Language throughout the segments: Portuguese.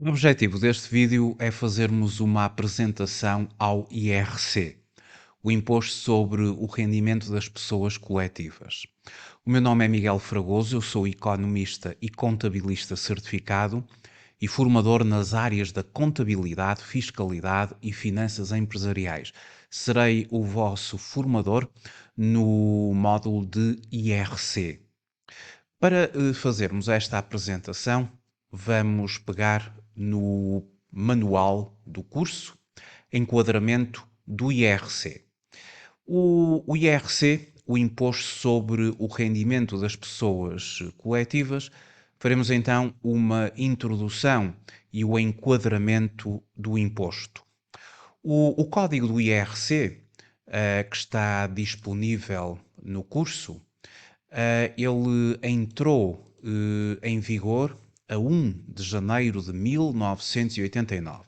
O objetivo deste vídeo é fazermos uma apresentação ao IRC, o Imposto sobre o Rendimento das Pessoas Coletivas. O meu nome é Miguel Fragoso, eu sou economista e contabilista certificado e formador nas áreas da contabilidade, fiscalidade e finanças empresariais. Serei o vosso formador no módulo de IRC. Para fazermos esta apresentação, vamos pegar no manual do curso Enquadramento do IRC. O IRC, o Imposto sobre o Rendimento das Pessoas Coletivas, faremos então uma introdução e o enquadramento do imposto. O código do IRC, que está disponível no curso, ele entrou em vigor a 1 de janeiro de 1989.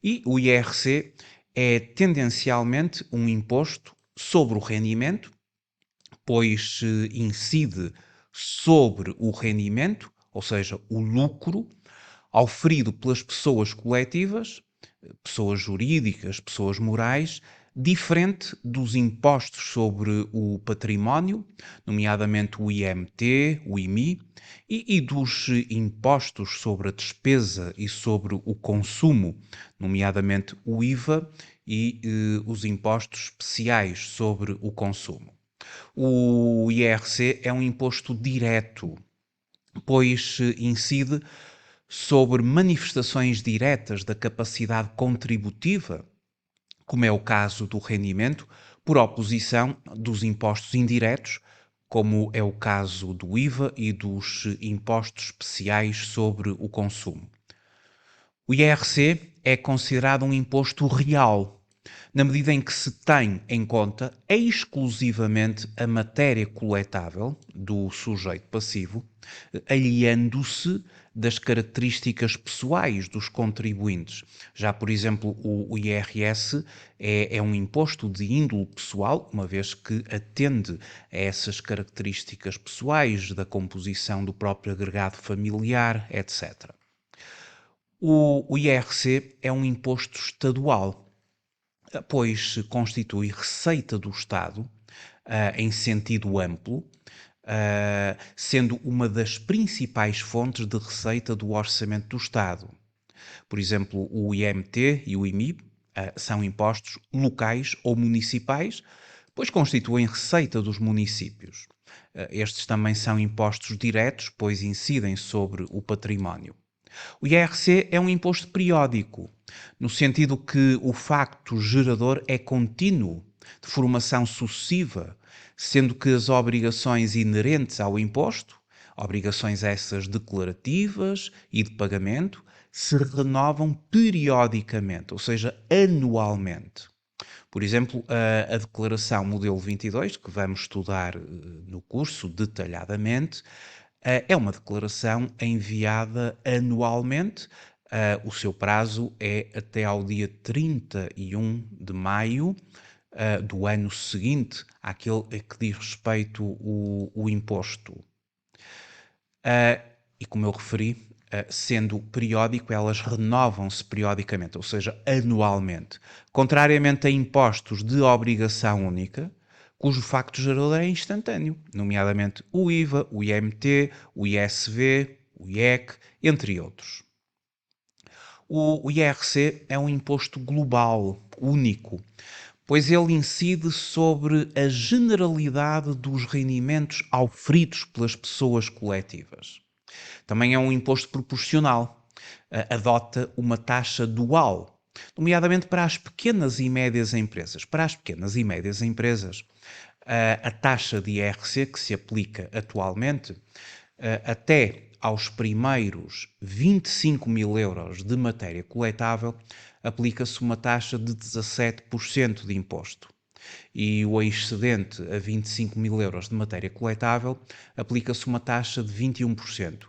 E o IRC é tendencialmente um imposto sobre o rendimento, pois incide sobre o rendimento, ou seja, o lucro, auferido pelas pessoas coletivas, pessoas jurídicas, pessoas morais, diferente dos impostos sobre o património, nomeadamente o IMT, o IMI, e dos impostos sobre a despesa e sobre o consumo, nomeadamente o IVA e os impostos especiais sobre o consumo. O IRC é um imposto direto, pois incide sobre manifestações diretas da capacidade contributiva, como é o caso do rendimento, por oposição dos impostos indiretos, como é o caso do IVA e dos impostos especiais sobre o consumo. O IRC é considerado um imposto real, na medida em que se tem em conta exclusivamente a matéria coletável do sujeito passivo, aliando-se das características pessoais dos contribuintes. Já, por exemplo, o IRS é um imposto de índole pessoal, uma vez que atende a essas características pessoais da composição do próprio agregado familiar, etc. O IRC é um imposto estadual, pois constitui receita do Estado em sentido amplo, sendo uma das principais fontes de receita do orçamento do Estado. Por exemplo, o IMT e o IMI são impostos locais ou municipais, pois constituem receita dos municípios. Estes também são impostos diretos, pois incidem sobre o património. O IRC é um imposto periódico, no sentido que o facto gerador é contínuo, de formação sucessiva, sendo que as obrigações inerentes ao imposto, obrigações essas declarativas e de pagamento, se renovam periodicamente, ou seja, anualmente. Por exemplo, a declaração modelo 22, que vamos estudar no curso detalhadamente, é uma declaração enviada anualmente. O seu prazo é até ao dia 31 de maio do ano seguinte àquele a que diz respeito o imposto. E como eu referi, sendo periódico, elas renovam-se periodicamente, ou seja, anualmente. Contrariamente a impostos de obrigação única, cujo facto gerador é instantâneo, nomeadamente o IVA, o IMT, o ISV, o IEC, entre outros. O IRC é um imposto global, único, pois ele incide sobre a generalidade dos rendimentos auferidos pelas pessoas coletivas. Também é um imposto proporcional, adota uma taxa dual, nomeadamente para as pequenas e médias empresas. Para as pequenas e médias empresas, a taxa de IRC que se aplica atualmente até aos primeiros 25 mil euros de matéria coletável, aplica-se uma taxa de 17% de imposto. E o excedente a 25 mil euros de matéria coletável, aplica-se uma taxa de 21%.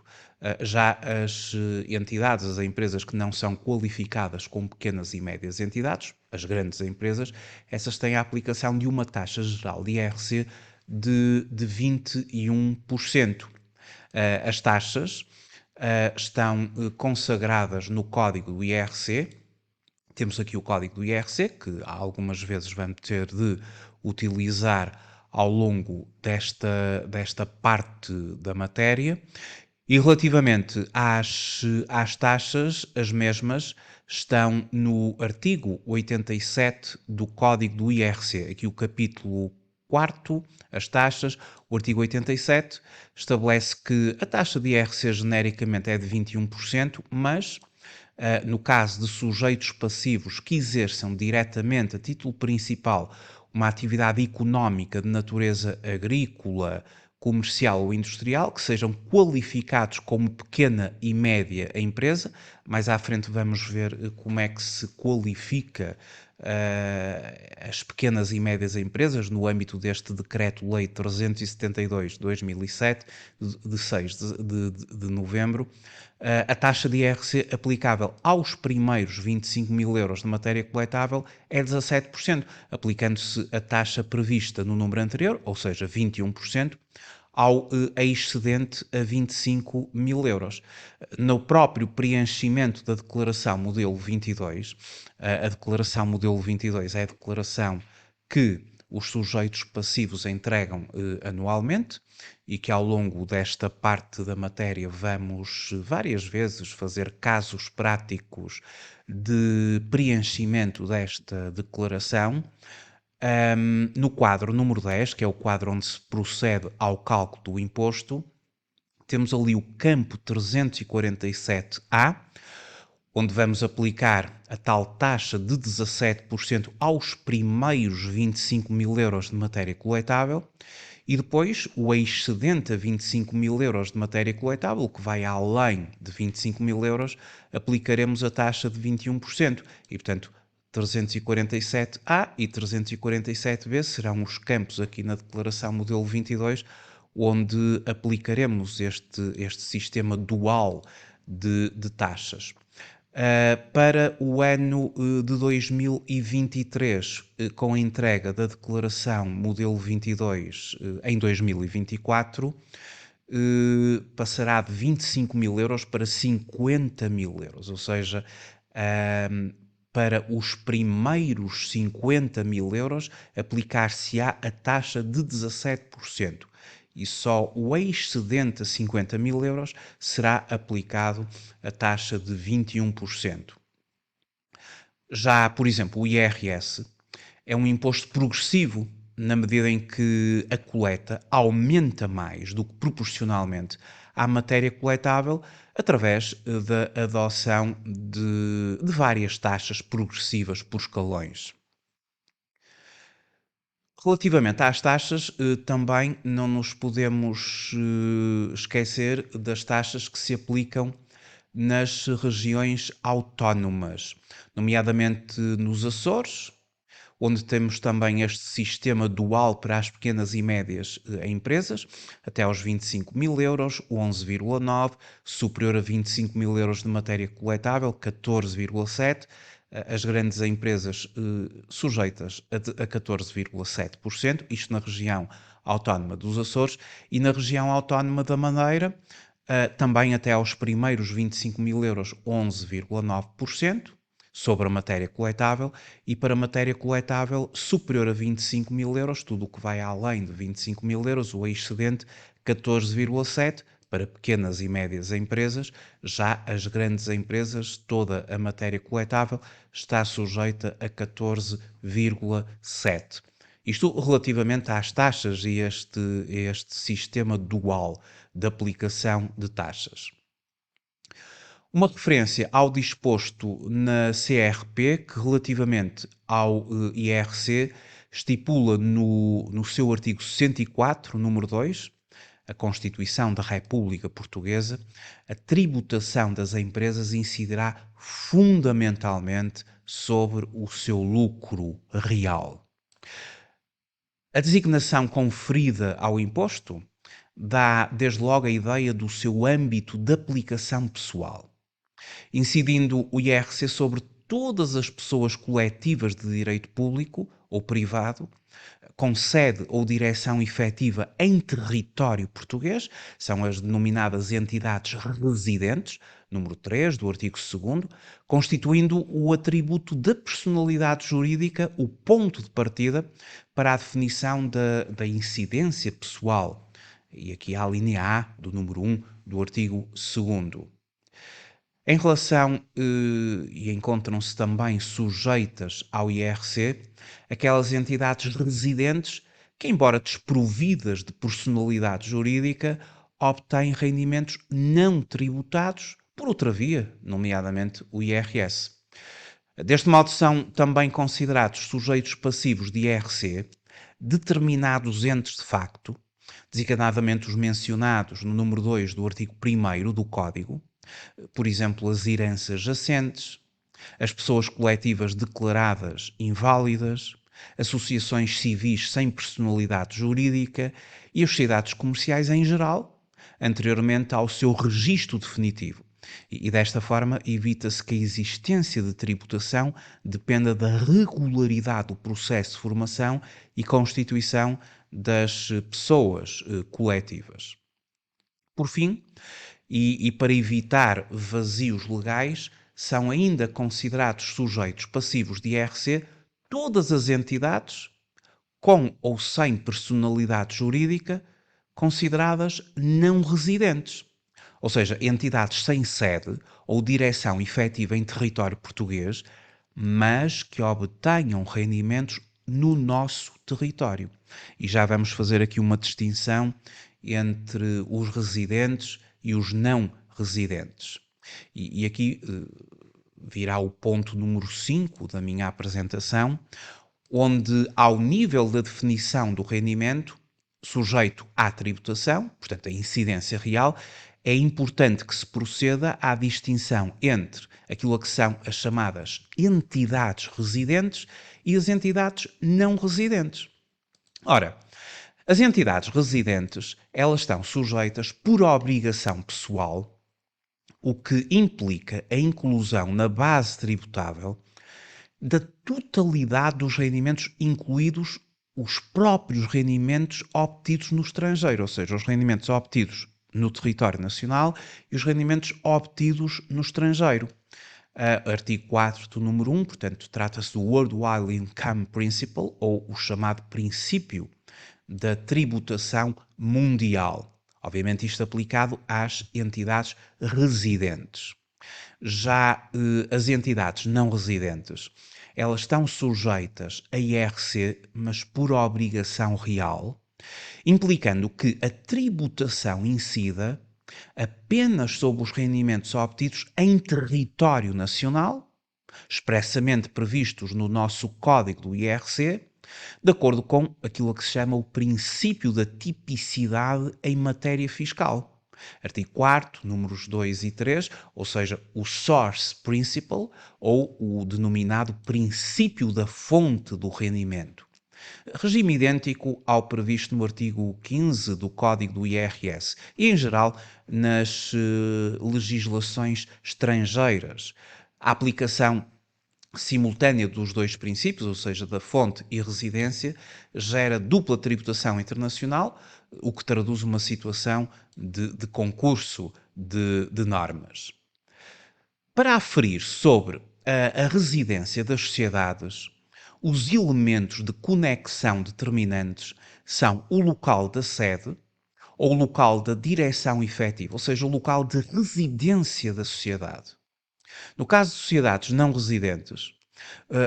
Já as entidades, as empresas que não são qualificadas como pequenas e médias entidades, as grandes empresas, essas têm a aplicação de uma taxa geral de IRC de 21%. As taxas estão consagradas no código do IRC. Temos aqui o código do IRC, que algumas vezes vamos ter de utilizar ao longo desta parte da matéria. E relativamente às taxas, as mesmas estão no artigo 87 do Código do IRC. Aqui o capítulo 4, as taxas, o artigo 87 estabelece que a taxa de IRC genericamente é de 21%, mas no caso de sujeitos passivos que exerçam diretamente, a título principal, uma atividade económica de natureza agrícola, comercial ou industrial, que sejam qualificados como pequena e média empresa. Mais à frente vamos ver como é que se qualifica as pequenas e médias empresas no âmbito deste Decreto-Lei 372 de 2007, de 6 de novembro. A taxa de IRC aplicável aos primeiros 25 mil euros de matéria coletável é 17%, aplicando-se a taxa prevista no número anterior, ou seja, 21%, ao excedente a 25 mil euros. No próprio preenchimento da declaração modelo 22, a declaração modelo 22 é a declaração que os sujeitos passivos entregam anualmente e que ao longo desta parte da matéria vamos várias vezes fazer casos práticos de preenchimento desta declaração. No quadro número 10, que é o quadro onde se procede ao cálculo do imposto, temos ali o campo 347A, onde vamos aplicar a tal taxa de 17% aos primeiros 25 mil euros de matéria coletável, e depois o excedente a 25 mil euros de matéria coletável, que vai além de 25 mil euros, aplicaremos a taxa de 21%. E, portanto, 347A e 347B serão os campos aqui na declaração modelo 22, onde aplicaremos este sistema dual de taxas. Para o ano de 2023, com a entrega da declaração modelo 22 em 2024, passará de 25 mil euros para 50 mil euros, ou seja, para os primeiros 50 mil euros aplicar-se-á a taxa de 17%. E só o excedente a 50 mil euros será aplicado a taxa de 21%. Já, por exemplo, o IRS é um imposto progressivo na medida em que a coleta aumenta mais do que proporcionalmente à matéria coletável através da adoção de várias taxas progressivas por escalões. Relativamente às taxas, também não nos podemos esquecer das taxas que se aplicam nas regiões autónomas, nomeadamente nos Açores, onde temos também este sistema dual para as pequenas e médias empresas, até aos 25 mil euros, 11,9%, superior a 25 mil euros de matéria coletável, 14,7%, as grandes empresas sujeitas a 14,7%, isto na região autónoma dos Açores, e na região autónoma da Madeira, também até aos primeiros 25 mil euros, 11,9%, sobre a matéria coletável, e para matéria coletável superior a 25 mil euros, tudo o que vai além de 25 mil euros, o excedente 14,7%, para pequenas e médias empresas. Já as grandes empresas, toda a matéria coletável está sujeita a 14,7%. Isto relativamente às taxas e este sistema dual de aplicação de taxas. Uma referência ao disposto na CRP, que relativamente ao IRC estipula no seu artigo 64, número 2, a Constituição da República Portuguesa, a tributação das empresas incidirá fundamentalmente sobre o seu lucro real. A designação conferida ao imposto dá desde logo a ideia do seu âmbito de aplicação pessoal, incidindo o IRC sobre todas as pessoas coletivas de direito público, ou privado, com sede ou direção efetiva em território português, são as denominadas entidades residentes, número 3 do artigo 2º, constituindo o atributo da personalidade jurídica o ponto de partida para a definição da incidência pessoal. E aqui há a linha A do número 1 do artigo 2º. Em relação, e encontram-se também sujeitas ao IRC, aquelas entidades residentes que, embora desprovidas de personalidade jurídica, obtêm rendimentos não tributados por outra via, nomeadamente o IRS. Deste modo, são também considerados sujeitos passivos de IRC determinados entes de facto, designadamente os mencionados no número 2 do artigo 1º do Código, por exemplo, as heranças jacentes, as pessoas coletivas declaradas inválidas, associações civis sem personalidade jurídica e as sociedades comerciais em geral, anteriormente ao seu registro definitivo. E desta forma evita-se que a existência de tributação dependa da regularidade do processo de formação e constituição das pessoas coletivas. Por fim, e para evitar vazios legais, são ainda considerados sujeitos passivos de IRC todas as entidades, com ou sem personalidade jurídica, consideradas não residentes. Ou seja, entidades sem sede ou direção efetiva em território português, mas que obtenham rendimentos no nosso território. E já vamos fazer aqui uma distinção entre os residentes e os não residentes. E aqui virá o ponto número 5 da minha apresentação, onde, ao nível da definição do rendimento, sujeito à tributação, portanto, a incidência real, é importante que se proceda à distinção entre aquilo que são as chamadas entidades residentes e as entidades não residentes. Ora, as entidades residentes, elas estão sujeitas por obrigação pessoal, o que implica a inclusão na base tributável da totalidade dos rendimentos, incluídos os próprios rendimentos obtidos no estrangeiro, ou seja, os rendimentos obtidos no território nacional e os rendimentos obtidos no estrangeiro. Artigo 4 do número 1, portanto, trata-se do Worldwide Income Principle, ou o chamado princípio da tributação mundial. Obviamente isto aplicado às entidades residentes. Já as entidades não residentes, elas estão sujeitas a IRC, mas por obrigação real, implicando que a tributação incida apenas sobre os rendimentos obtidos em território nacional, expressamente previstos no nosso Código do IRC, de acordo com aquilo que se chama o princípio da tipicidade em matéria fiscal. Artigo 4º, números 2 e 3, ou seja, o Source Principle, ou o denominado princípio da fonte do rendimento. Regime idêntico ao previsto no artigo 15 do Código do IRS e, em geral, nas legislações estrangeiras. A aplicação simultânea dos dois princípios, ou seja, da fonte e residência, gera dupla tributação internacional, o que traduz uma situação de concurso de normas. Para aferir sobre a residência das sociedades, os elementos de conexão determinantes são o local da sede ou o local da direção efetiva, ou seja, o local de residência da sociedade. No caso de sociedades não residentes,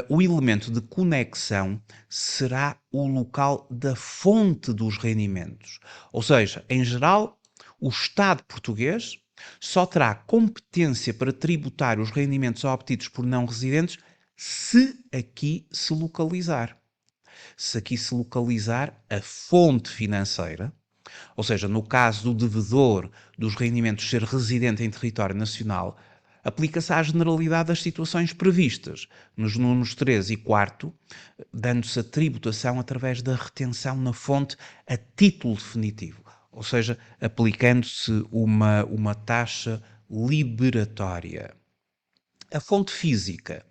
o elemento de conexão será o local da fonte dos rendimentos. Ou seja, em geral, o Estado português só terá competência para tributar os rendimentos obtidos por não residentes se aqui se localizar. Se aqui se localizar a fonte financeira, ou seja, no caso do devedor dos rendimentos ser residente em território nacional, aplica-se à generalidade das situações previstas nos números 3 e 4, dando-se a tributação através da retenção na fonte a título definitivo, ou seja, aplicando-se uma taxa liberatória. A fonte física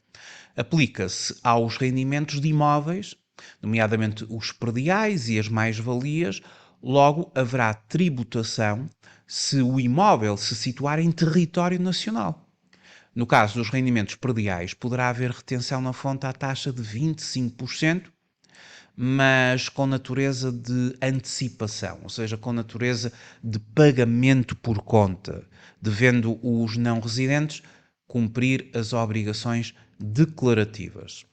aplica-se aos rendimentos de imóveis nomeadamente os prediais e as mais-valias. Logo, haverá tributação se o imóvel se situar em território nacional. No caso dos rendimentos prediais, poderá haver retenção na fonte à taxa de 25%, mas com natureza de antecipação, ou seja, com natureza de pagamento por conta, devendo os não residentes cumprir as obrigações declarativas.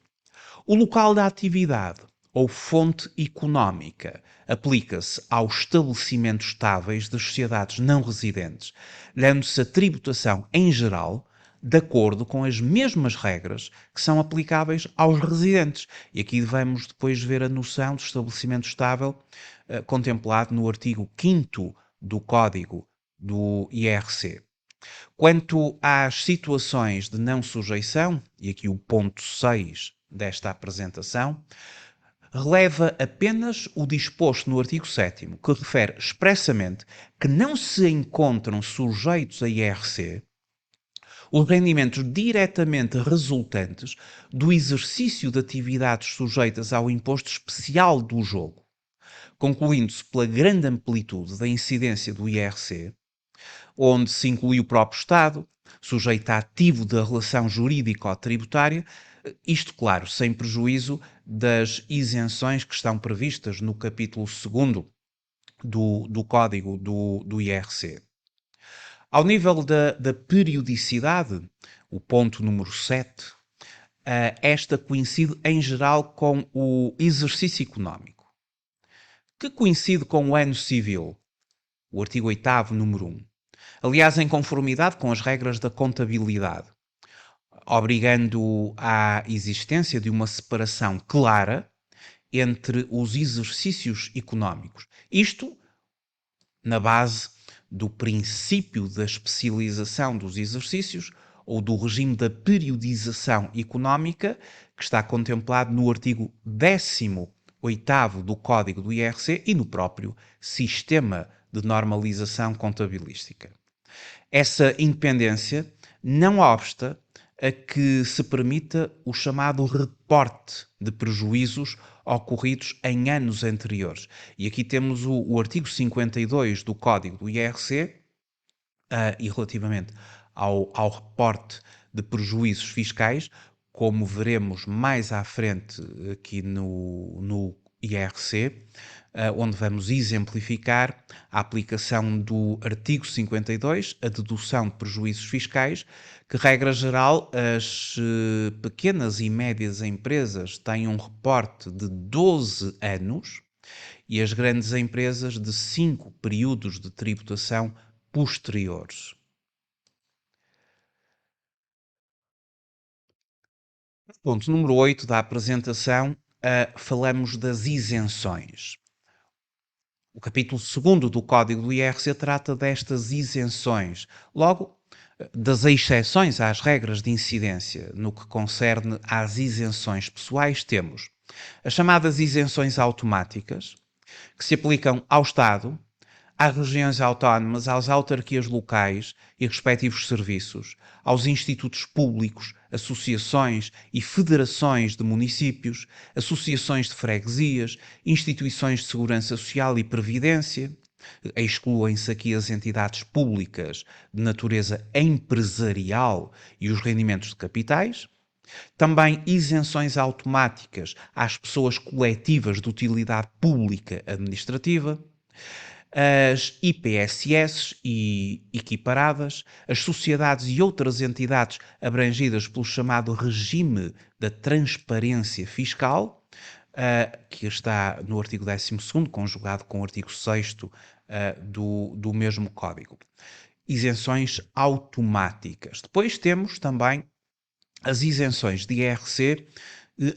O local da atividade ou fonte económica aplica-se aos estabelecimentos estáveis das sociedades não residentes, dando-se a tributação em geral de acordo com as mesmas regras que são aplicáveis aos residentes. E aqui vamos depois ver a noção de estabelecimento estável contemplado no artigo 5º do Código do IRC. Quanto às situações de não sujeição, e aqui o ponto 6 desta apresentação, releva apenas o disposto no artigo 7º, que refere expressamente que não se encontram sujeitos a IRC os rendimentos diretamente resultantes do exercício de atividades sujeitas ao imposto especial do jogo, concluindo-se pela grande amplitude da incidência do IRC, onde se inclui o próprio Estado, sujeito ativo da relação jurídico-tributária, isto, claro, sem prejuízo das isenções que estão previstas no capítulo 2º do Código do IRC. Ao nível da periodicidade, o ponto número 7, esta coincide em geral com o exercício económico, que coincide com o ano civil, o artigo 8º, número 1. Aliás, em conformidade com as regras da contabilidade, obrigando à existência de uma separação clara entre os exercícios económicos. Isto na base do princípio da especialização dos exercícios ou do regime da periodização económica, que está contemplado no artigo 18º do Código do IRC e no próprio Sistema de Normalização Contabilística. Essa independência não obsta a que se permita o chamado reporte de prejuízos ocorridos em anos anteriores. E aqui temos o artigo 52 do Código do IRC, e relativamente ao reporte de prejuízos fiscais, como veremos mais à frente aqui no IRC, onde vamos exemplificar a aplicação do artigo 52, a dedução de prejuízos fiscais, que, regra geral, as pequenas e médias empresas têm um reporte de 12 anos e as grandes empresas de 5 períodos de tributação posteriores. Ponto número 8 da apresentação, falamos das isenções. O capítulo 2º do Código do IRC trata destas isenções, logo, das exceções às regras de incidência. No que concerne às isenções pessoais, temos as chamadas isenções automáticas, que se aplicam ao Estado, às regiões autónomas, às autarquias locais e respectivos serviços, aos institutos públicos, associações e federações de municípios, associações de freguesias, instituições de segurança social e previdência. Excluem-se aqui as entidades públicas de natureza empresarial e os rendimentos de capitais. Também isenções automáticas às pessoas coletivas de utilidade pública administrativa, as IPSS e equiparadas, as sociedades e outras entidades abrangidas pelo chamado regime da transparência fiscal, que está no artigo 12º, conjugado com o artigo 6º do mesmo Código. Isenções automáticas. Depois temos também as isenções de IRC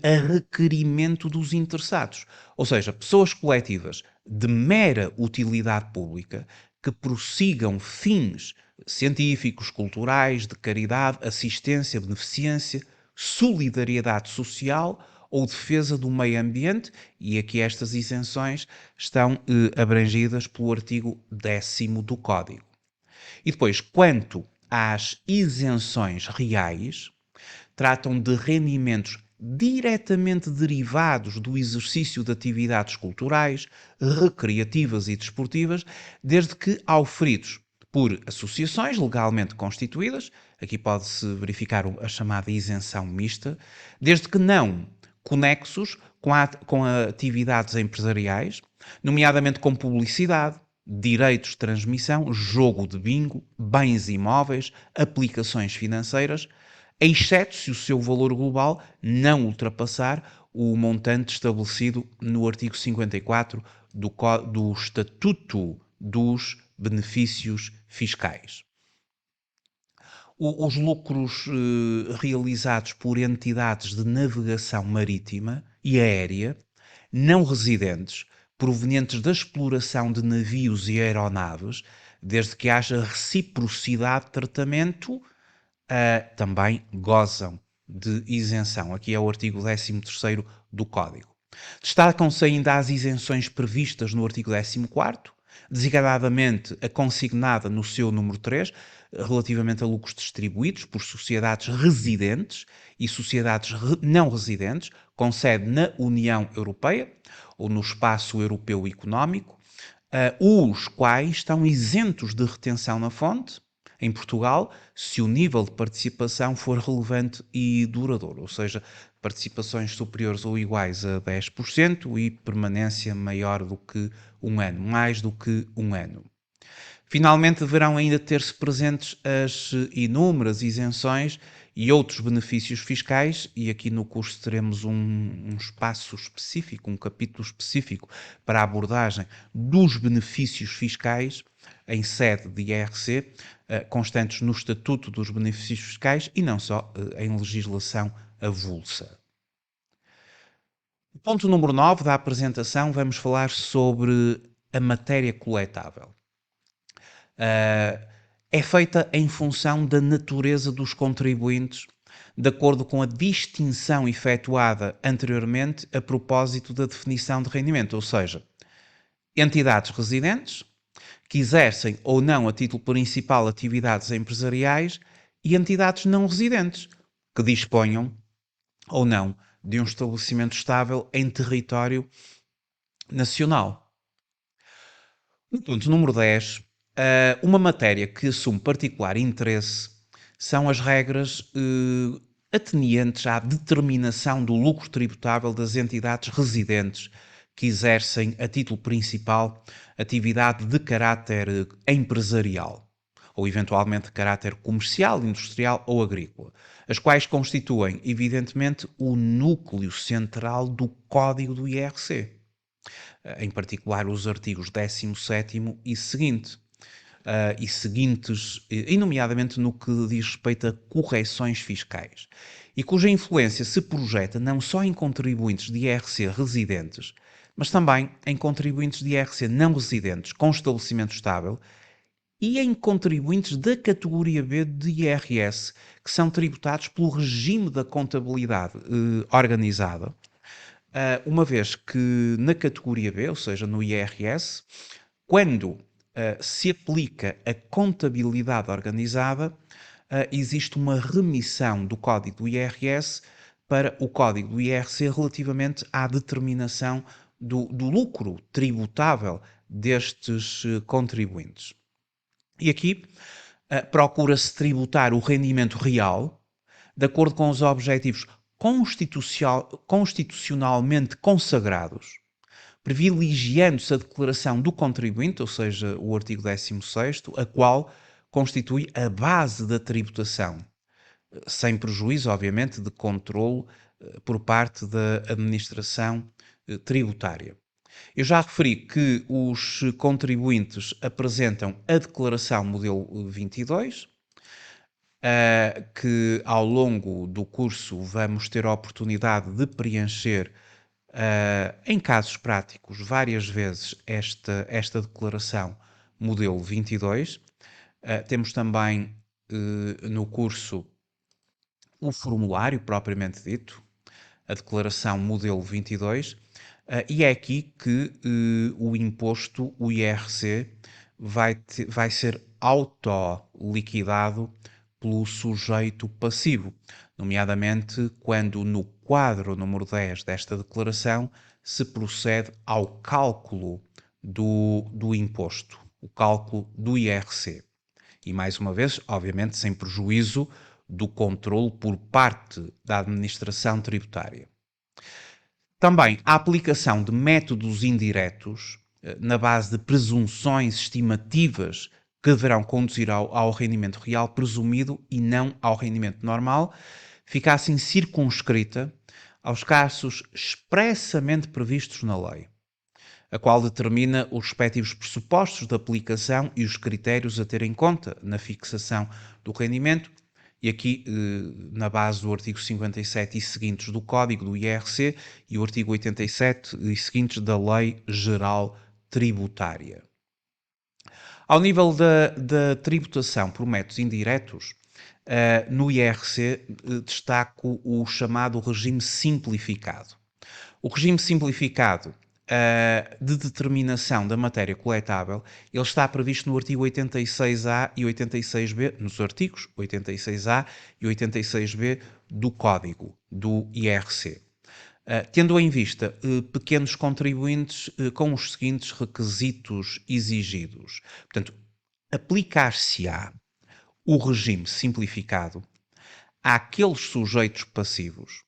a requerimento dos interessados, ou seja, pessoas coletivas de mera utilidade pública que prossigam fins científicos, culturais, de caridade, assistência, beneficência, solidariedade social ou defesa do meio ambiente, e aqui estas isenções estão abrangidas pelo artigo 10º do Código. E depois, quanto às isenções reais, tratam de rendimentos diretamente derivados do exercício de atividades culturais, recreativas e desportivas, desde que auferidos por associações legalmente constituídas, aqui pode-se verificar a chamada isenção mista, desde que não conexos com atividades empresariais, nomeadamente com publicidade, direitos de transmissão, jogo de bingo, bens imóveis, aplicações financeiras, exceto se o seu valor global não ultrapassar o montante estabelecido no artigo 54 do Estatuto dos Benefícios Fiscais. Os lucros realizados por entidades de navegação marítima e aérea não residentes, provenientes da exploração de navios e aeronaves, desde que haja reciprocidade de tratamento, também gozam de isenção. Aqui é o artigo 13º do Código. Destacam-se ainda as isenções previstas no artigo 14º, designadamente a consignada no seu número 3, relativamente a lucros distribuídos por sociedades residentes e sociedades não residentes, com sede na União Europeia ou no Espaço Europeu Económico, os quais estão isentos de retenção na fonte, em Portugal, se o nível de participação for relevante e duradouro, ou seja, participações superiores ou iguais a 10% e permanência maior do que um ano, mais do que um ano. Finalmente, deverão ainda ter-se presentes as inúmeras isenções e outros benefícios fiscais, e aqui no curso teremos um espaço específico, um capítulo específico para a abordagem dos benefícios fiscais em sede de IRC, constantes no Estatuto dos Benefícios Fiscais e não só em legislação avulsa. Ponto número 9 da apresentação, vamos falar sobre a matéria coletável. É feita em função da natureza dos contribuintes, de acordo com a distinção efetuada anteriormente a propósito da definição de rendimento, ou seja, entidades residentes, que exercem ou não a título principal atividades empresariais, e entidades não residentes, que disponham ou não de um estabelecimento estável em território nacional. No ponto número 10, uma matéria que assume particular interesse são as regras atenientes à determinação do lucro tributável das entidades residentes que exercem a título principal atividade de caráter empresarial, ou eventualmente de caráter comercial, industrial ou agrícola, as quais constituem, evidentemente, o núcleo central do Código do IRC, em particular os artigos 17º e seguinte, e seguintes, e nomeadamente no que diz respeito a correções fiscais, e cuja influência se projeta não só em contribuintes de IRC residentes, mas também em contribuintes de IRC não residentes com estabelecimento estável e em contribuintes da categoria B de IRS, que são tributados pelo regime da contabilidade organizada, uma vez que na categoria B, ou seja, no IRS, quando se aplica a contabilidade organizada, existe uma remissão do código do IRS para o código do IRC relativamente à determinação do lucro tributável destes contribuintes. E aqui procura-se tributar o rendimento real de acordo com os objetivos constitucionalmente consagrados, privilegiando-se a declaração do contribuinte, ou seja, o artigo 16º, a qual constitui a base da tributação, sem prejuízo, obviamente, de controle por parte da administração tributária. Eu já referi que os contribuintes apresentam a declaração modelo 22, que ao longo do curso vamos ter a oportunidade de preencher, em casos práticos, várias vezes esta declaração modelo 22. Temos também no curso o formulário propriamente dito, a declaração modelo 22, e é aqui que o imposto, o IRC, vai ser auto-liquidado pelo sujeito passivo, nomeadamente quando no quadro número 10 desta declaração se procede ao cálculo do imposto, o cálculo do IRC. E mais uma vez, obviamente, sem prejuízo do controle por parte da administração tributária. Também a aplicação de métodos indiretos na base de presunções estimativas que deverão conduzir ao rendimento real presumido e não ao rendimento normal, fica assim circunscrita aos casos expressamente previstos na lei, a qual determina os respectivos pressupostos de aplicação e os critérios a ter em conta na fixação do rendimento, e aqui na base do artigo 57 e seguintes do Código do IRC e o artigo 87 e seguintes da Lei Geral Tributária. Ao nível da tributação por métodos indiretos, no IRC destaco o chamado regime simplificado. O regime simplificado de determinação da matéria coletável, ele está previsto no artigo 86A e 86B, nos artigos 86A e 86B do Código do IRC. Tendo em vista pequenos contribuintes com os seguintes requisitos exigidos. Portanto, aplicar-se-á o regime simplificado àqueles sujeitos passivos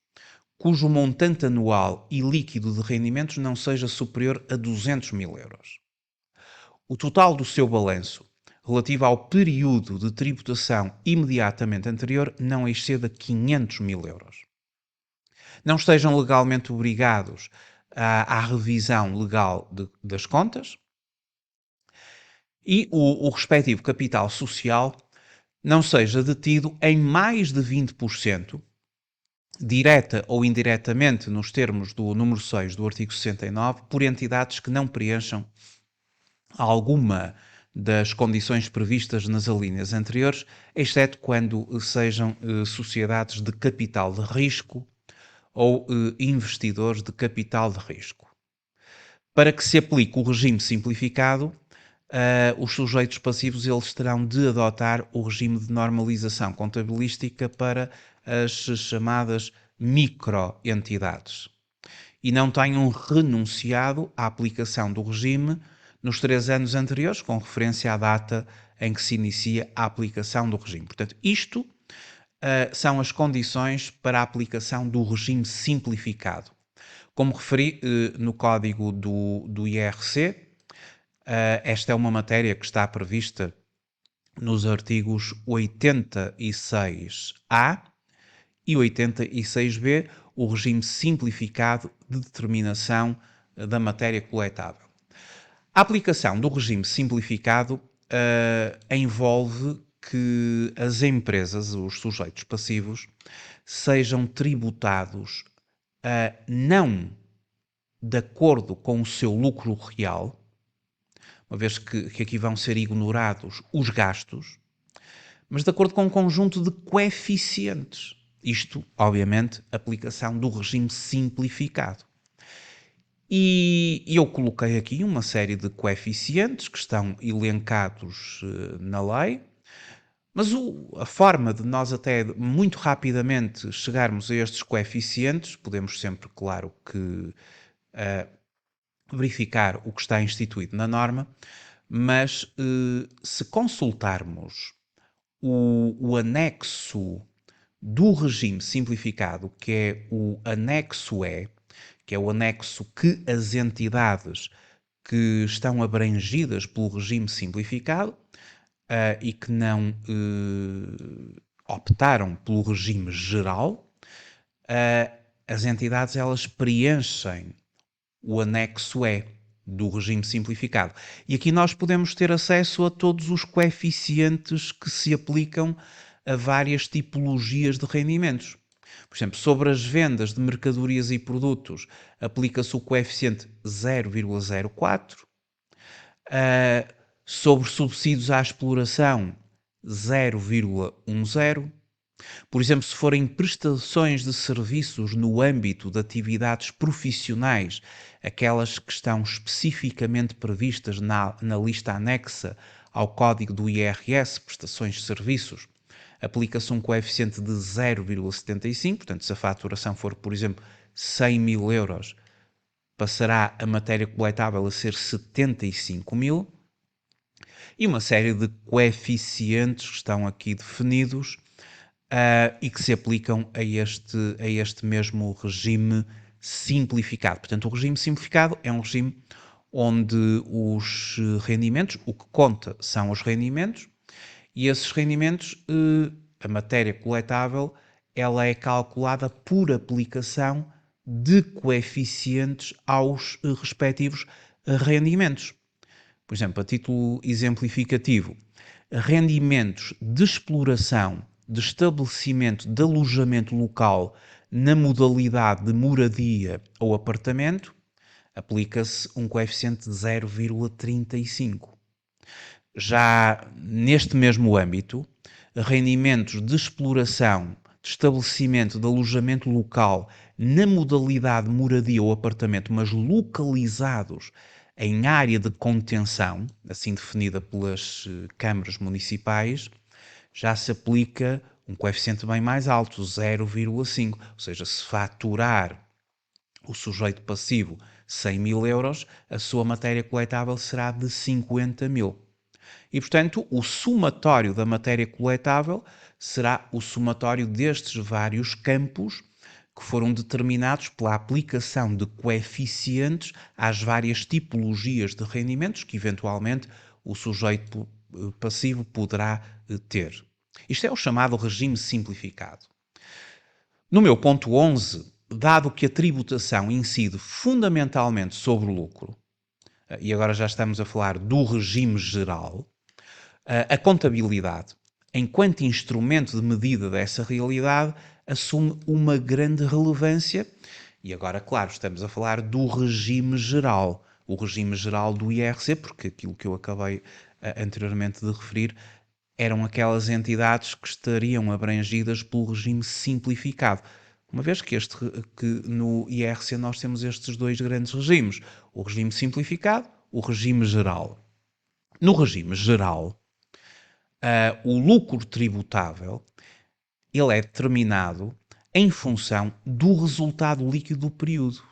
cujo montante anual e líquido de rendimentos não seja superior a 200 mil euros. O total do seu balanço relativo ao período de tributação imediatamente anterior não exceda 500 mil euros. Não estejam legalmente obrigados à revisão legal das contas e o respectivo capital social não seja detido em mais de 20%, direta ou indiretamente nos termos do número 6 do artigo 69, por entidades que não preencham alguma das condições previstas nas alíneas anteriores, exceto quando sejam sociedades de capital de risco ou investidores de capital de risco. Para que se aplique o regime simplificado, os sujeitos passivos eles terão de adotar o regime de normalização contabilística para as chamadas microentidades e não tenham renunciado à aplicação do regime nos 3 anos anteriores, com referência à data em que se inicia a aplicação do regime. Portanto, isto são as condições para a aplicação do regime simplificado. Como referi no código do IRC, esta é uma matéria que está prevista nos artigos 86A e 86B, o regime simplificado de determinação da matéria coletável. A aplicação do regime simplificado envolve que as empresas, os sujeitos passivos, sejam tributados não de acordo com o seu lucro real, uma vez que aqui vão ser ignorados os gastos, mas de acordo com um conjunto de coeficientes. Isto, obviamente, aplicação do regime simplificado. E eu coloquei aqui uma série de coeficientes que estão elencados na lei, mas a forma de nós até muito rapidamente chegarmos a estes coeficientes, podemos sempre, claro, que verificar o que está instituído na norma, mas se consultarmos o anexo do regime simplificado, que é o anexo E, que é o anexo que as entidades que estão abrangidas pelo regime simplificado e que não optaram pelo regime geral, as entidades elas preenchem o anexo E do regime simplificado. E aqui nós podemos ter acesso a todos os coeficientes que se aplicam a várias tipologias de rendimentos. Por exemplo, sobre as vendas de mercadorias e produtos, aplica-se o coeficiente 0,04. Sobre subsídios à exploração, 0,10. Por exemplo, se forem prestações de serviços no âmbito de atividades profissionais, aquelas que estão especificamente previstas na lista anexa ao código do IRS, prestações de serviços, aplica-se um coeficiente de 0,75, portanto, se a faturação for, por exemplo, 100 mil euros, passará a matéria coletável a ser 75 mil, e uma série de coeficientes que estão aqui definidos e que se aplicam a este mesmo regime simplificado. Portanto, o regime simplificado é um regime onde os rendimentos, o que conta são os rendimentos, e esses rendimentos, a matéria coletável, ela é calculada por aplicação de coeficientes aos respectivos rendimentos. Por exemplo, a título exemplificativo, rendimentos de exploração de estabelecimento de alojamento local na modalidade de moradia ou apartamento, aplica-se um coeficiente de 0,35. Já neste mesmo âmbito, rendimentos de exploração de estabelecimento de alojamento local na modalidade de moradia ou apartamento, mas localizados em área de contenção, assim definida pelas câmaras municipais, já se aplica um coeficiente bem mais alto, 0,5. Ou seja, se faturar o sujeito passivo 100 mil euros, a sua matéria coletável será de 50 mil. E, portanto, o somatório da matéria coletável será o somatório destes vários campos que foram determinados pela aplicação de coeficientes às várias tipologias de rendimentos que, eventualmente, o sujeito passivo poderá ter. Isto é o chamado regime simplificado. No meu ponto 11, dado que a tributação incide fundamentalmente sobre o lucro, e agora já estamos a falar do regime geral, a contabilidade, enquanto instrumento de medida dessa realidade, assume uma grande relevância. E agora, claro, estamos a falar do regime geral, o regime geral do IRC, porque aquilo que eu acabei anteriormente de referir eram aquelas entidades que estariam abrangidas pelo regime simplificado. Uma vez que no IRC nós temos estes dois grandes regimes, o regime simplificado, o regime geral. No regime geral, o lucro tributável ele é determinado em função do resultado líquido do período.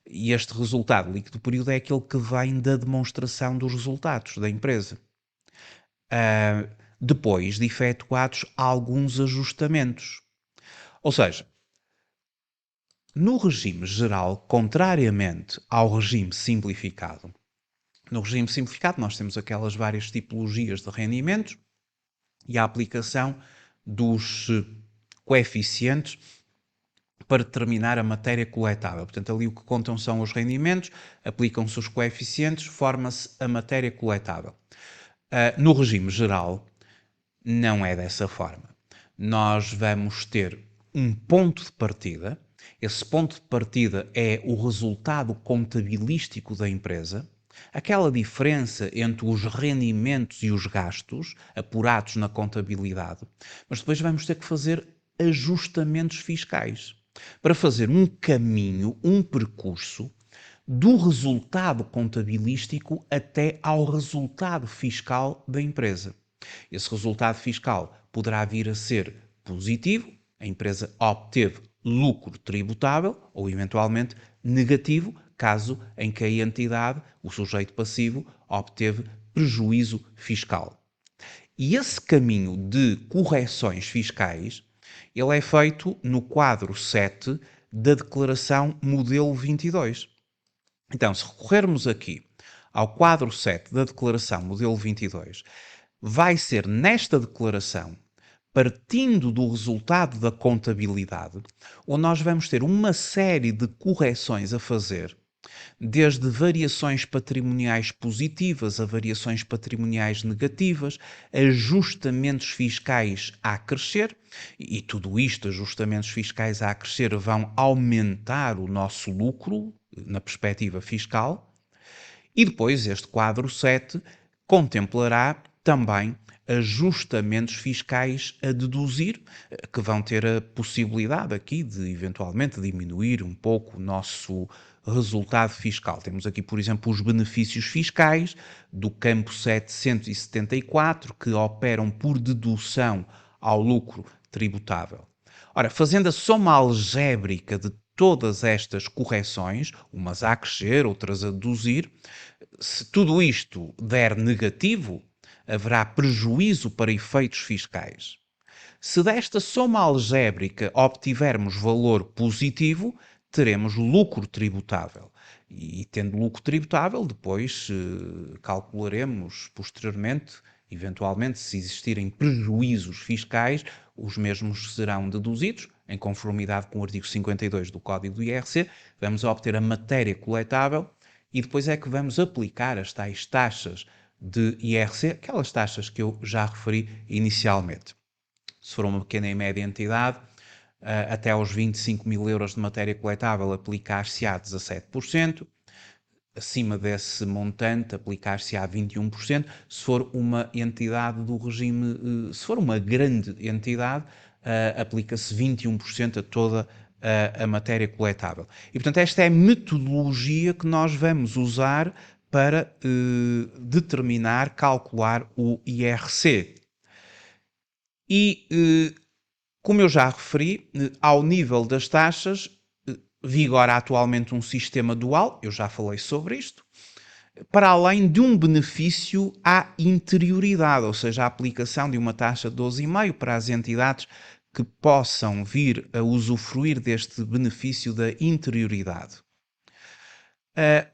E este resultado líquido do período é aquele que vem da demonstração dos resultados da empresa. Depois de efetuados alguns ajustamentos. Ou seja, no regime geral, contrariamente ao regime simplificado, no regime simplificado nós temos aquelas várias tipologias de rendimentos e a aplicação dos coeficientes para determinar a matéria coletável. Portanto, ali o que contam são os rendimentos, aplicam-se os coeficientes, forma-se a matéria coletável. No regime geral, não é dessa forma. Nós vamos ter um ponto de partida. Esse ponto de partida é o resultado contabilístico da empresa, aquela diferença entre os rendimentos e os gastos apurados na contabilidade, mas depois vamos ter que fazer ajustamentos fiscais para fazer um caminho, um percurso do resultado contabilístico até ao resultado fiscal da empresa. Esse resultado fiscal poderá vir a ser positivo, a empresa obteve lucro tributável, ou eventualmente negativo, caso em que a entidade, o sujeito passivo, obteve prejuízo fiscal. E esse caminho de correções fiscais, ele é feito no quadro 7 da Declaração Modelo 22. Então, se recorrermos aqui ao quadro 7 da Declaração Modelo 22, vai ser nesta declaração, partindo do resultado da contabilidade, onde nós vamos ter uma série de correções a fazer, desde variações patrimoniais positivas a variações patrimoniais negativas, ajustamentos fiscais a crescer, e tudo isto, ajustamentos fiscais a crescer, vão aumentar o nosso lucro na perspectiva fiscal. E depois este quadro 7 contemplará também ajustamentos fiscais a deduzir, que vão ter a possibilidade aqui de eventualmente diminuir um pouco o nosso resultado fiscal. Temos aqui, por exemplo, os benefícios fiscais do campo 774, que operam por dedução ao lucro tributável. Ora, fazendo a soma algébrica de todas estas correções, umas a crescer, outras a deduzir, se tudo isto der negativo, haverá prejuízo para efeitos fiscais. Se desta soma algébrica obtivermos valor positivo, teremos lucro tributável. E tendo lucro tributável, depois calcularemos posteriormente, eventualmente, se existirem prejuízos fiscais, os mesmos serão deduzidos, em conformidade com o artigo 52 do Código do IRC, vamos obter a matéria coletável e depois é que vamos aplicar as tais taxas de IRC, aquelas taxas que eu já referi inicialmente. Se for uma pequena e média entidade, até aos 25 mil euros de matéria coletável aplicar-se-á 17%, acima desse montante aplicar-se-á 21%, se for uma entidade do regime, se for uma grande entidade, aplica-se 21% a toda a matéria coletável. E, portanto, esta é a metodologia que nós vamos usar para determinar, calcular o IRC. E, como eu já referi, ao nível das taxas, vigora atualmente um sistema dual, eu já falei sobre isto, para além de um benefício à interioridade, ou seja, a aplicação de uma taxa de 12,5% para as entidades que possam vir a usufruir deste benefício da interioridade.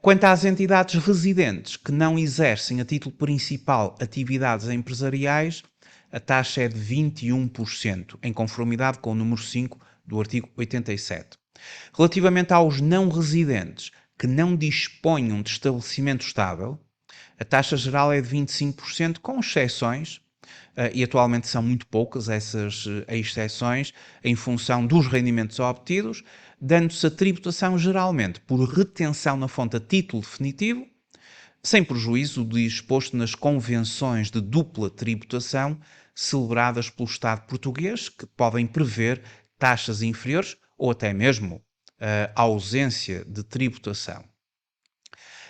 Quanto às entidades residentes que não exercem a título principal atividades empresariais, a taxa é de 21%, em conformidade com o número 5 do artigo 87. Relativamente aos não residentes que não disponham de estabelecimento estável, a taxa geral é de 25%, com exceções, e atualmente são muito poucas essas exceções, em função dos rendimentos obtidos, dando-se a tributação geralmente por retenção na fonte a título definitivo, sem prejuízo do disposto nas convenções de dupla tributação celebradas pelo Estado português, que podem prever taxas inferiores ou até mesmo a ausência de tributação.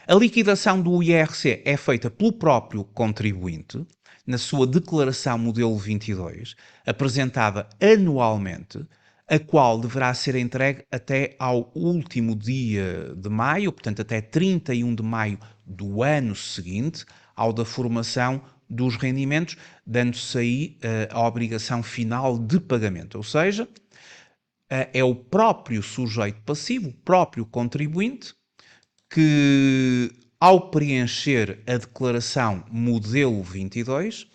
A liquidação do IRC é feita pelo próprio contribuinte, na sua declaração modelo 22, apresentada anualmente, a qual deverá ser entregue até ao último dia de maio, portanto até 31 de maio do ano seguinte, ao da formação dos rendimentos, dando-se aí a obrigação final de pagamento, ou seja, é o próprio sujeito passivo, o próprio contribuinte, que ao preencher a declaração modelo 22,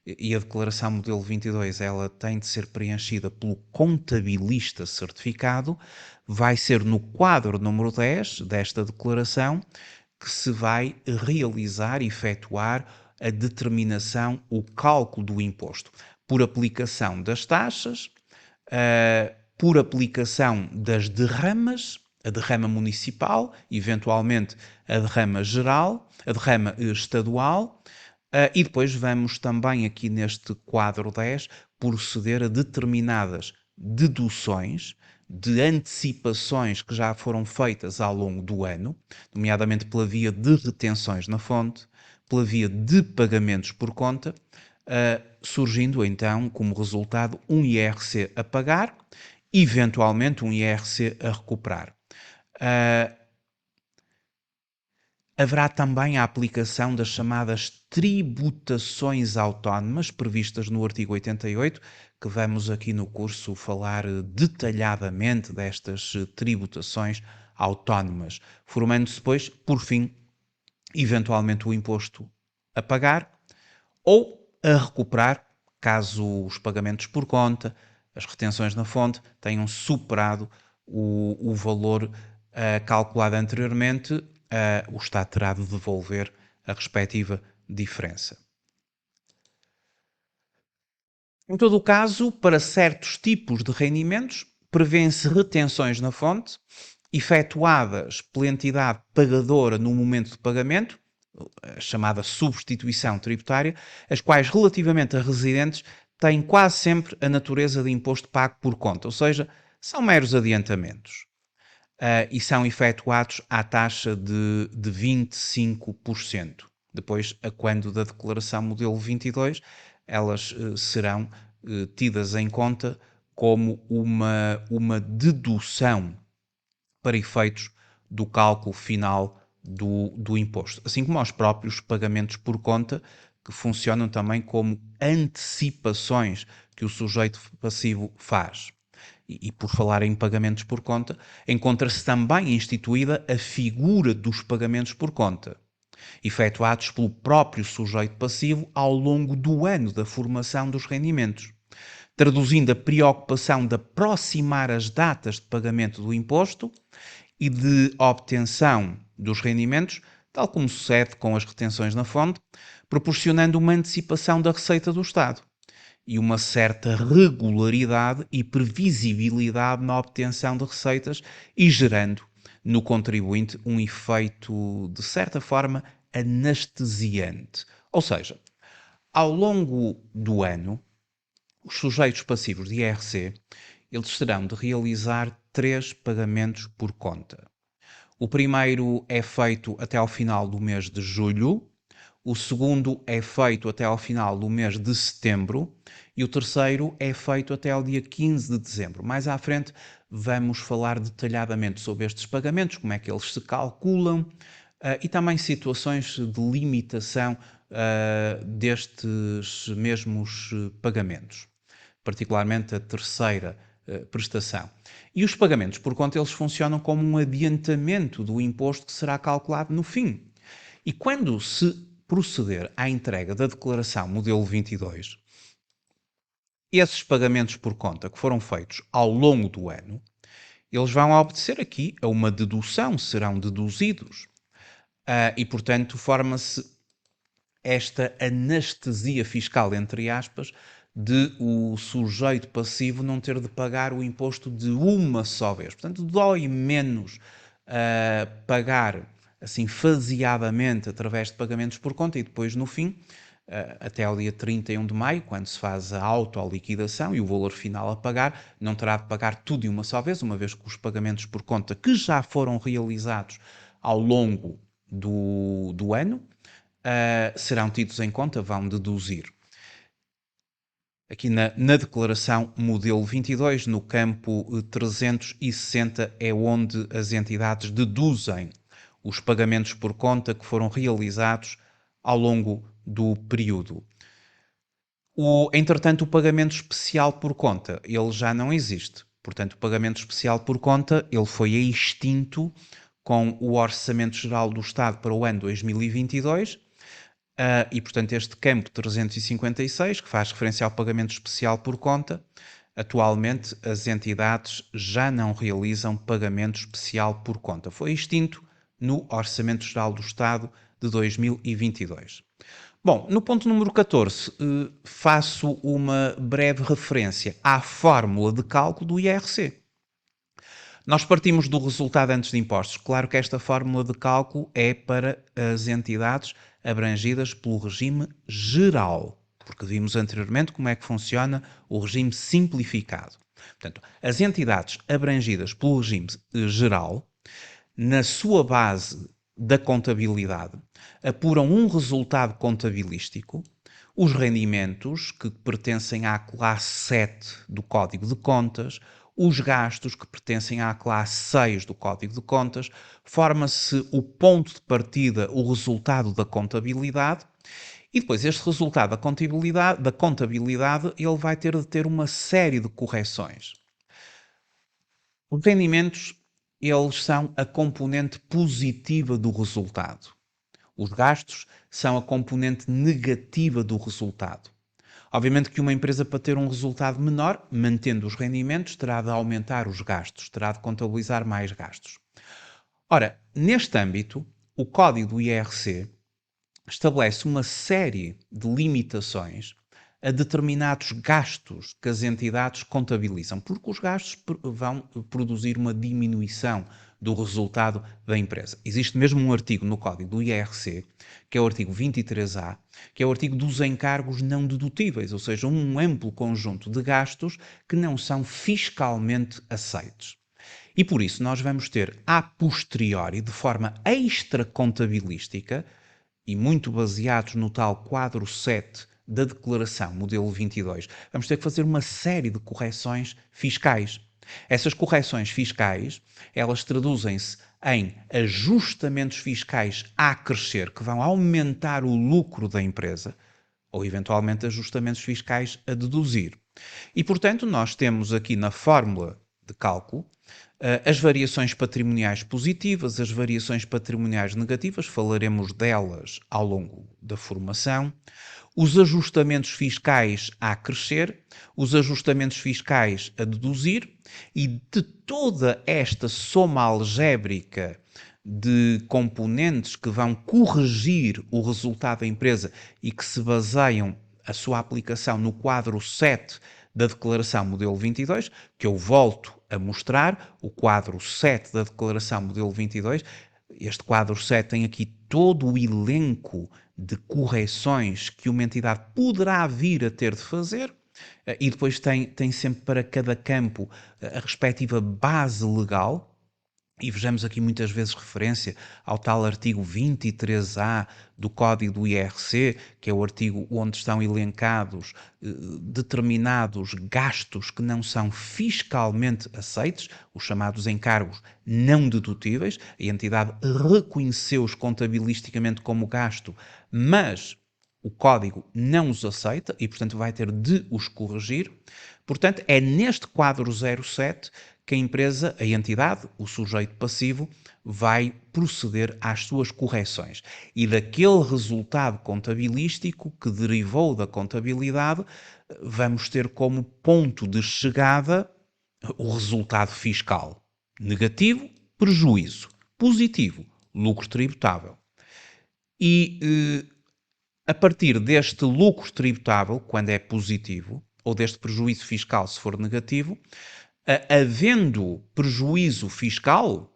e a declaração modelo 22 ela tem de ser preenchida pelo contabilista certificado, vai ser no quadro número 10 desta declaração que se vai realizar, efetuar a determinação, o cálculo do imposto, por aplicação das taxas, por aplicação das derramas, a derrama municipal, eventualmente a derrama geral, a derrama estadual, e depois vamos também aqui neste quadro 10 proceder a determinadas deduções de antecipações que já foram feitas ao longo do ano, nomeadamente pela via de retenções na fonte, pela via de pagamentos por conta, surgindo então como resultado um IRC a pagar, eventualmente um IRC a recuperar. Haverá também a aplicação das chamadas tributações autónomas previstas no artigo 88, que vamos aqui no curso falar detalhadamente destas tributações autónomas, formando-se depois, por fim, eventualmente o imposto a pagar ou a recuperar, caso os pagamentos por conta, as retenções na fonte tenham superado o valor calculado anteriormente, o Estado terá de devolver a respectiva diferença. Em todo o caso, para certos tipos de rendimentos, prevêem-se retenções na fonte, efetuadas pela entidade pagadora no momento de pagamento, a chamada substituição tributária, as quais, relativamente a residentes, têm quase sempre a natureza de imposto pago por conta, ou seja, são meros adiantamentos. E são efetuados à taxa de 25%. Depois, a quando da declaração modelo 22, elas serão tidas em conta como uma dedução para efeitos do cálculo final do imposto, assim como aos próprios pagamentos por conta, que funcionam também como antecipações que o sujeito passivo faz. E por falar em pagamentos por conta, encontra-se também instituída a figura dos pagamentos por conta, efetuados pelo próprio sujeito passivo ao longo do ano da formação dos rendimentos, traduzindo a preocupação de aproximar as datas de pagamento do imposto e de obtenção dos rendimentos, tal como sucede com as retenções na fonte, proporcionando uma antecipação da receita do Estado e uma certa regularidade e previsibilidade na obtenção de receitas e gerando no contribuinte um efeito, de certa forma, anestesiante. Ou seja, ao longo do ano, os sujeitos passivos de IRC, eles terão de realizar 3 pagamentos por conta. O primeiro é feito até ao final do mês de julho, o segundo é feito até ao final do mês de setembro e o terceiro é feito até ao dia 15 de dezembro. Mais à frente vamos falar detalhadamente sobre estes pagamentos, como é que eles se calculam e também situações de limitação destes mesmos pagamentos, particularmente a terceira prestação. E os pagamentos por conta, eles funcionam como um adiantamento do imposto que será calculado no fim. E quando se proceder à entrega da declaração modelo 22, esses pagamentos por conta que foram feitos ao longo do ano, eles vão obedecer aqui a uma dedução, serão deduzidos. E, portanto, forma-se esta anestesia fiscal, entre aspas, de o sujeito passivo não ter de pagar o imposto de uma só vez. Portanto, dói menos pagar assim faseadamente através de pagamentos por conta e depois no fim, até ao dia 31 de maio, quando se faz a autoliquidação e o valor final a pagar, não terá de pagar tudo de uma só vez, uma vez que os pagamentos por conta que já foram realizados ao longo do ano serão tidos em conta, vão deduzir. Aqui na declaração modelo 22, no campo 360, é onde as entidades deduzem os pagamentos por conta que foram realizados ao longo do período. Entretanto, o pagamento especial por conta, ele já não existe. Portanto, o pagamento especial por conta, ele foi extinto com o Orçamento Geral do Estado para o ano 2022, e, portanto, este campo 356, que faz referência ao pagamento especial por conta, atualmente as entidades já não realizam pagamento especial por conta. Foi extinto no Orçamento Geral do Estado de 2022. Bom, no ponto número 14, faço uma breve referência à fórmula de cálculo do IRC. Nós partimos do resultado antes de impostos. Claro que esta fórmula de cálculo é para as entidades abrangidas pelo regime geral, porque vimos anteriormente como é que funciona o regime simplificado. Portanto, as entidades abrangidas pelo regime geral, na sua base da contabilidade, apuram um resultado contabilístico, os rendimentos que pertencem à classe 7 do Código de Contas, os gastos que pertencem à classe 6 do Código de Contas, forma-se o ponto de partida, o resultado da contabilidade, e depois este resultado da contabilidade ele vai ter de ter uma série de correções. Os rendimentos, eles são a componente positiva do resultado. Os gastos são a componente negativa do resultado. Obviamente que uma empresa, para ter um resultado menor, mantendo os rendimentos, terá de aumentar os gastos, terá de contabilizar mais gastos. Ora, neste âmbito, o Código do IRC estabelece uma série de limitações a determinados gastos que as entidades contabilizam, porque os gastos vão produzir uma diminuição do resultado da empresa. Existe mesmo um artigo no Código do IRC, que é o artigo 23A, que é o artigo dos encargos não dedutíveis, ou seja, um amplo conjunto de gastos que não são fiscalmente aceitos. E por isso nós vamos ter a posteriori, de forma extracontabilística, e muito baseados no tal quadro 7 da declaração modelo 22, vamos ter que fazer uma série de correções fiscais. Essas correções fiscais, elas traduzem-se em ajustamentos fiscais a crescer, que vão aumentar o lucro da empresa, ou eventualmente ajustamentos fiscais a deduzir. E, portanto, nós temos aqui na fórmula de cálculo as variações patrimoniais positivas, as variações patrimoniais negativas, falaremos delas ao longo da formação, os ajustamentos fiscais a crescer, os ajustamentos fiscais a deduzir, e de toda esta soma algébrica de componentes que vão corrigir o resultado da empresa e que se baseiam a sua aplicação no quadro 7 da Declaração Modelo 22, que eu volto a mostrar, o quadro 7 da Declaração Modelo 22. Este quadro 7 tem aqui todo o elenco de correções que uma entidade poderá vir a ter de fazer, e depois tem sempre para cada campo a respectiva base legal. E vejamos aqui muitas vezes referência ao tal artigo 23A do Código do IRC, que é o artigo onde estão elencados determinados gastos que não são fiscalmente aceitos, os chamados encargos não dedutíveis. A entidade reconheceu-os contabilisticamente como gasto, mas o código não os aceita e, portanto, vai ter de os corrigir. Portanto, é neste quadro 07 que a empresa, a entidade, o sujeito passivo, vai proceder às suas correções. E daquele resultado contabilístico que derivou da contabilidade, vamos ter como ponto de chegada o resultado fiscal. Negativo, prejuízo. Positivo, lucro tributável. E a partir deste lucro tributável, quando é positivo, ou deste prejuízo fiscal, se for negativo, havendo prejuízo fiscal,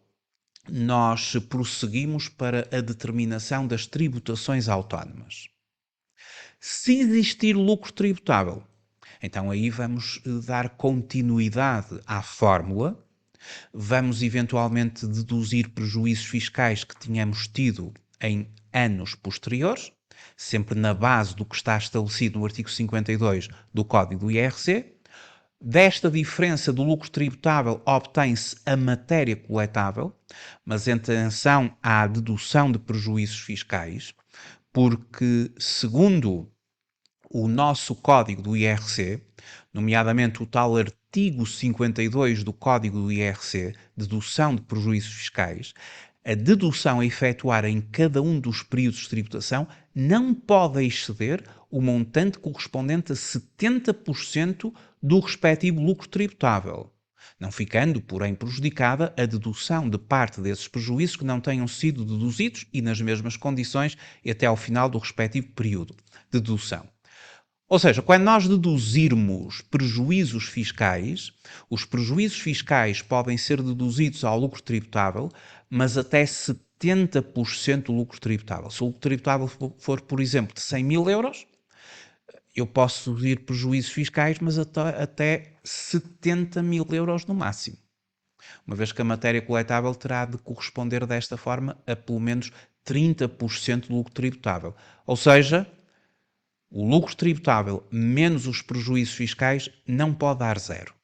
nós prosseguimos para a determinação das tributações autónomas. Se existir lucro tributável, então aí vamos dar continuidade à fórmula, vamos eventualmente deduzir prejuízos fiscais que tínhamos tido em anos posteriores, sempre na base do que está estabelecido no artigo 52 do Código do IRC. Desta diferença do lucro tributável obtém-se a matéria coletável, mas atenção à dedução de prejuízos fiscais, porque, segundo o nosso Código do IRC, nomeadamente o tal artigo 52 do Código do IRC, dedução de prejuízos fiscais, a dedução a efetuar em cada um dos períodos de tributação não pode exceder o montante correspondente a 70% do respectivo lucro tributável, não ficando, porém, prejudicada a dedução de parte desses prejuízos que não tenham sido deduzidos e nas mesmas condições e até ao final do respectivo período de dedução. Ou seja, quando nós deduzirmos prejuízos fiscais, os prejuízos fiscais podem ser deduzidos ao lucro tributável, mas até 70% do lucro tributável. Se o lucro tributável for, por exemplo, de 100 mil euros, eu posso deduzir prejuízos fiscais, mas até 70 mil euros no máximo. Uma vez que a matéria coletável terá de corresponder desta forma a pelo menos 30% do lucro tributável. Ou seja, o lucro tributável menos os prejuízos fiscais não pode dar zero.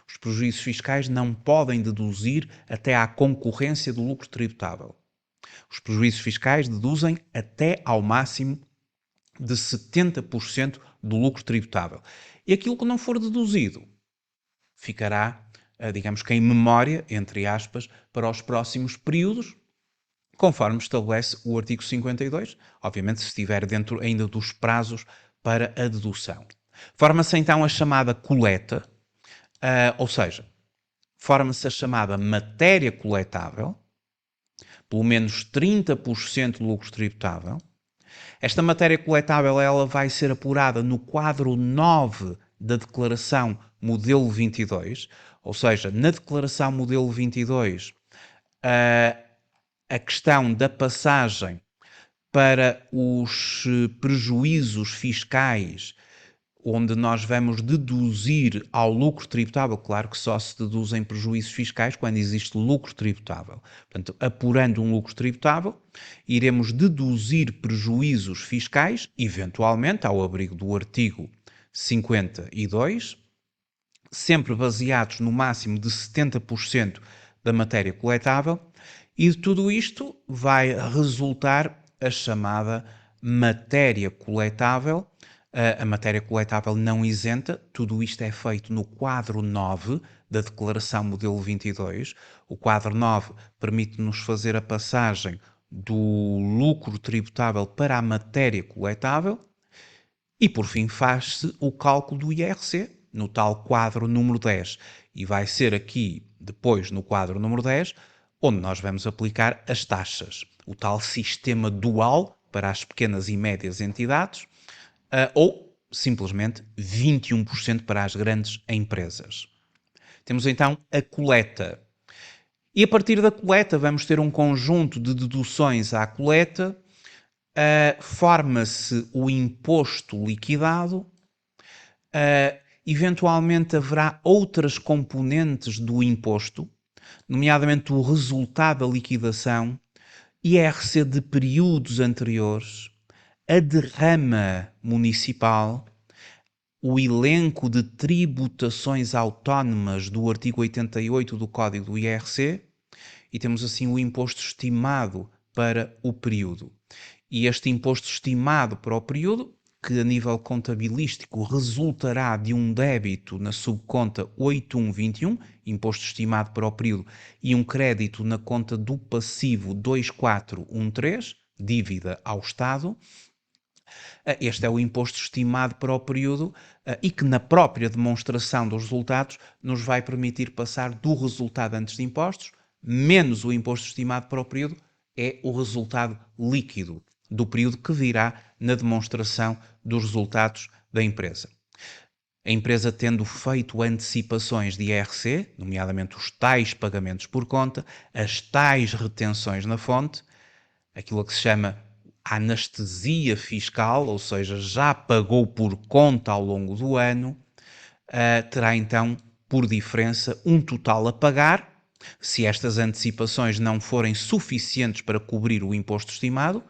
Os prejuízos fiscais não podem deduzir até à concorrência do lucro tributável. Os prejuízos fiscais deduzem até ao máximo de 70% do lucro tributável. E aquilo que não for deduzido ficará, digamos que em memória, entre aspas, para os próximos períodos, conforme estabelece o artigo 52, obviamente se estiver dentro ainda dos prazos para a dedução. Forma-se então a chamada coleta, ou seja, forma-se a chamada matéria coletável, pelo menos 30% do lucro tributável. Esta matéria coletável ela vai ser apurada no quadro 9 da Declaração Modelo 22, ou seja, na Declaração Modelo 22, a questão da passagem para os prejuízos fiscais, onde nós vamos deduzir ao lucro tributável, claro que só se deduzem prejuízos fiscais quando existe lucro tributável. Portanto, apurando um lucro tributável, iremos deduzir prejuízos fiscais, eventualmente, ao abrigo do artigo 52, sempre baseados no máximo de 70% da matéria coletável, e de tudo isto vai resultar a chamada matéria coletável, a matéria coletável não isenta. Tudo isto é feito no quadro 9 da Declaração Modelo 22. O quadro 9 permite-nos fazer a passagem do lucro tributável para a matéria coletável e, por fim, faz-se o cálculo do IRC no tal quadro número 10. E vai ser aqui, depois, no quadro número 10, onde nós vamos aplicar as taxas. O tal sistema dual para as pequenas e médias entidades, ou simplesmente 21% para as grandes empresas. Temos então a coleta. E a partir da coleta vamos ter um conjunto de deduções à coleta, forma-se o imposto liquidado, eventualmente haverá outras componentes do imposto, nomeadamente o resultado da liquidação, IRC de períodos anteriores, a derrama municipal, o elenco de tributações autónomas do artigo 88 do Código do IRC e temos assim o imposto estimado para o período. E este imposto estimado para o período, que a nível contabilístico resultará de um débito na subconta 8121, imposto estimado para o período, e um crédito na conta do passivo 2413, dívida ao Estado. Este é o imposto estimado para o período e que na própria demonstração dos resultados nos vai permitir passar do resultado antes de impostos, menos o imposto estimado para o período, é o resultado líquido do período que virá na demonstração dos resultados da empresa. A empresa tendo feito antecipações de IRC, nomeadamente os tais pagamentos por conta, as tais retenções na fonte, aquilo que se chama anestesia fiscal, ou seja, já pagou por conta ao longo do ano, terá então, por diferença, um total a pagar. Se estas antecipações não forem suficientes para cobrir o imposto estimado,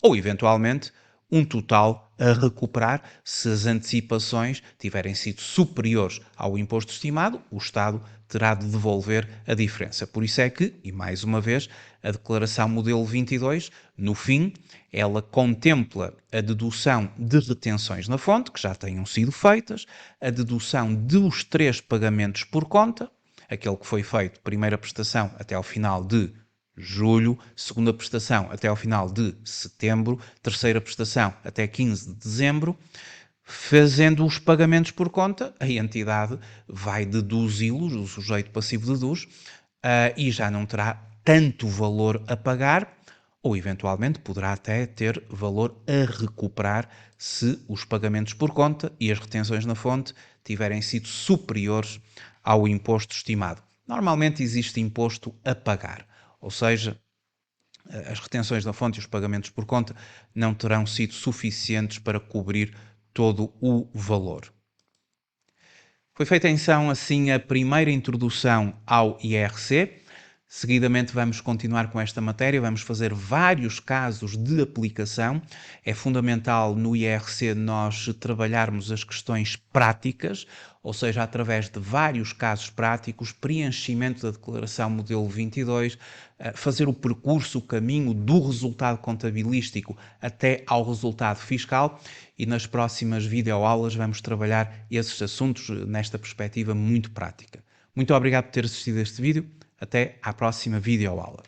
ou eventualmente um total a recuperar se as antecipações tiverem sido superiores ao imposto estimado, o Estado terá de devolver a diferença. Por isso é que, e mais uma vez, a Declaração Modelo 22, no fim, ela contempla a dedução de retenções na fonte, que já tenham sido feitas, a dedução dos 3 pagamentos por conta, aquele que foi feito, primeira prestação até ao final de julho, segunda prestação até ao final de setembro, terceira prestação até 15 de dezembro. Fazendo os pagamentos por conta, a entidade vai deduzi-los, o sujeito passivo deduz, e já não terá tanto valor a pagar, ou eventualmente poderá até ter valor a recuperar se os pagamentos por conta e as retenções na fonte tiverem sido superiores ao imposto estimado. Normalmente existe imposto a pagar, ou seja, as retenções na fonte e os pagamentos por conta não terão sido suficientes para cobrir todo o valor. Foi feita então assim a primeira introdução ao IRC. Seguidamente vamos continuar com esta matéria, vamos fazer vários casos de aplicação. É fundamental no IRC nós trabalharmos as questões práticas, ou seja, através de vários casos práticos, preenchimento da Declaração Modelo 22, fazer o percurso, o caminho do resultado contabilístico até ao resultado fiscal, e nas próximas videoaulas vamos trabalhar esses assuntos nesta perspectiva muito prática. Muito obrigado por ter assistido a este vídeo. Até à próxima videoaula.